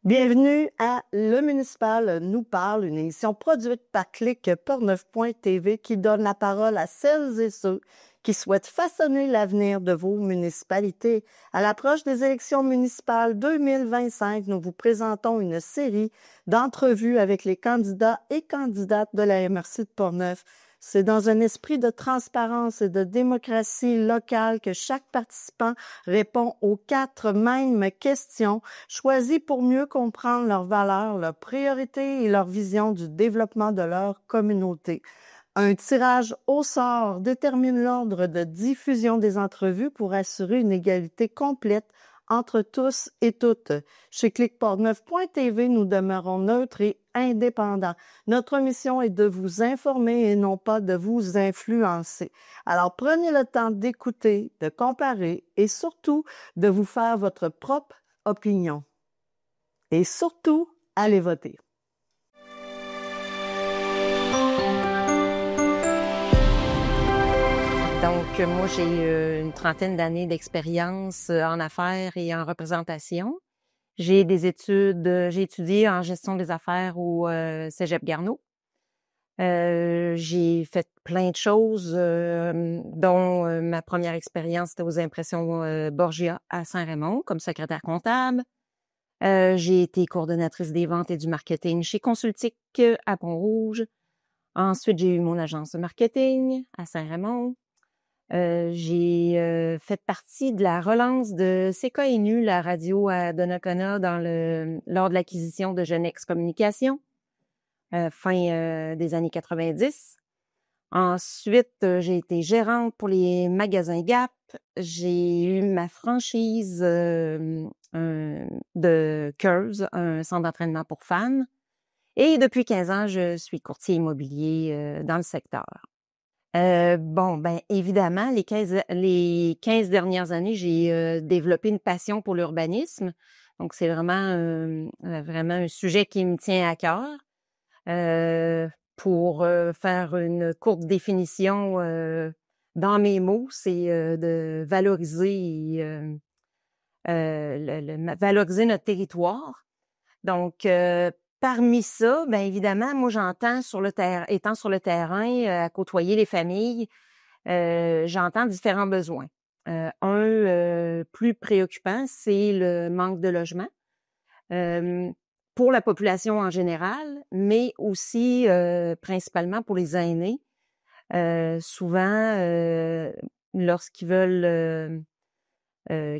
Bienvenue à Le Municipal nous parle, une émission produite par Clic.Portneuf.tv qui donne la parole à celles et ceux qui souhaitent façonner l'avenir de vos municipalités. À l'approche des élections municipales 2025, nous vous présentons une série d'entrevues avec les candidats et candidates de la MRC de Portneuf. C'est dans un esprit de transparence et de démocratie locale que chaque participant répond aux 4 mêmes questions choisies pour mieux comprendre leurs valeurs, leurs priorités et leur vision du développement de leur communauté. Un tirage au sort détermine l'ordre de diffusion des entrevues pour assurer une égalité complète entre tous et toutes. Chez Clic.Portneuf.tv, nous demeurons neutres et indépendants. Notre mission est de vous informer et non pas de vous influencer. Alors prenez le temps d'écouter, de comparer et surtout de vous faire votre propre opinion. Et surtout, allez voter. Donc, moi, j'ai une trentaine d'années d'expérience en affaires et en représentation. J'ai des études, j'ai étudié en gestion des affaires au Cégep Garneau. J'ai fait plein de choses, dont ma première expérience, c'était aux impressions Borgia à Saint-Raymond comme secrétaire comptable. J'ai été coordonnatrice des ventes et du marketing chez Consultique à Pont-Rouge. Ensuite, j'ai eu mon agence de marketing à Saint-Raymond. J'ai fait partie de la relance de CKNU, la radio à Donnacona, lors de l'acquisition de Genex Communication, fin des années 90. Ensuite, j'ai été gérante pour les magasins Gap. J'ai eu ma franchise de Curves, un centre d'entraînement pour femmes. Et depuis 15 ans, je suis courtier immobilier dans le secteur. Évidemment, les 15 dernières années, j'ai développé une passion pour l'urbanisme. Donc, c'est vraiment un sujet qui me tient à cœur. Pour faire une courte définition dans mes mots, c'est de valoriser valoriser notre territoire. Donc, parmi ça, bien évidemment, moi j'entends étant sur le terrain, à côtoyer les familles, j'entends différents besoins. Plus préoccupant, c'est le manque de logement pour la population en général, mais aussi principalement pour les aînés. Souvent, lorsqu'ils veulent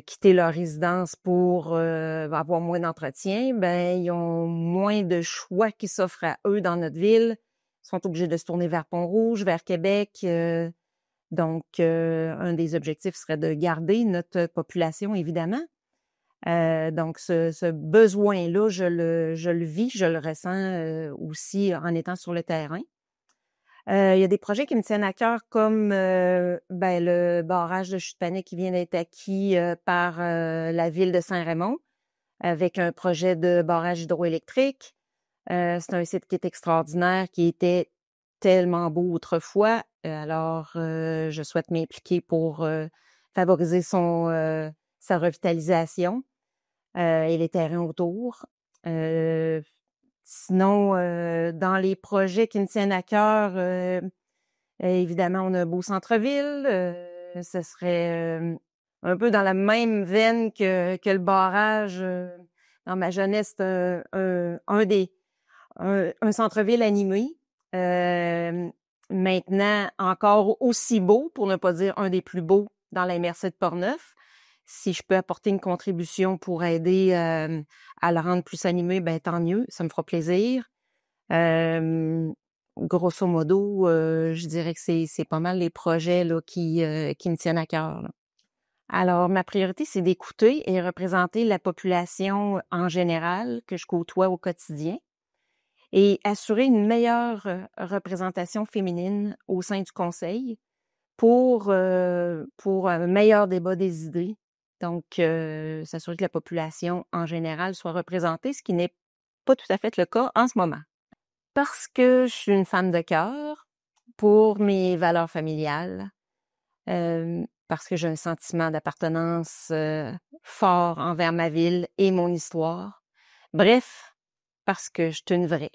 quitter leur résidence pour avoir moins d'entretien, ben ils ont moins de choix qui s'offrent à eux dans notre ville. Ils sont obligés de se tourner vers Pont-Rouge, vers Québec. Donc, un des objectifs serait de garder notre population, évidemment. Donc, ce besoin-là, je le vis, je le ressens aussi en étant sur le terrain. Il y a des projets qui me tiennent à cœur comme le barrage de chute panique qui vient d'être acquis par la ville de Saint-Raymond avec un projet de barrage hydroélectrique. C'est un site qui est extraordinaire, qui était tellement beau autrefois. Alors, je souhaite m'impliquer pour favoriser sa revitalisation et les terrains autour. Sinon, dans les projets qui me tiennent à cœur, évidemment, on a un beau centre-ville. Ce serait un peu dans la même veine que le barrage. Dans ma jeunesse, c'est un centre-ville animé. Maintenant, encore aussi beau, pour ne pas dire un des plus beaux dans la MRC de Portneuf. Si je peux apporter une contribution pour aider à le rendre plus animé, ben tant mieux, ça me fera plaisir. Grosso modo, je dirais que c'est pas mal les projets là, qui me tiennent à cœur, là. Alors, ma priorité, c'est d'écouter et représenter la population en général que je côtoie au quotidien et assurer une meilleure représentation féminine au sein du conseil pour un meilleur débat des idées. Donc, s'assurer que la population en général soit représentée, ce qui n'est pas tout à fait le cas en ce moment. Parce que je suis une femme de cœur, pour mes valeurs familiales, parce que j'ai un sentiment d'appartenance fort envers ma ville et mon histoire, Bref, parce que je suis une vraie.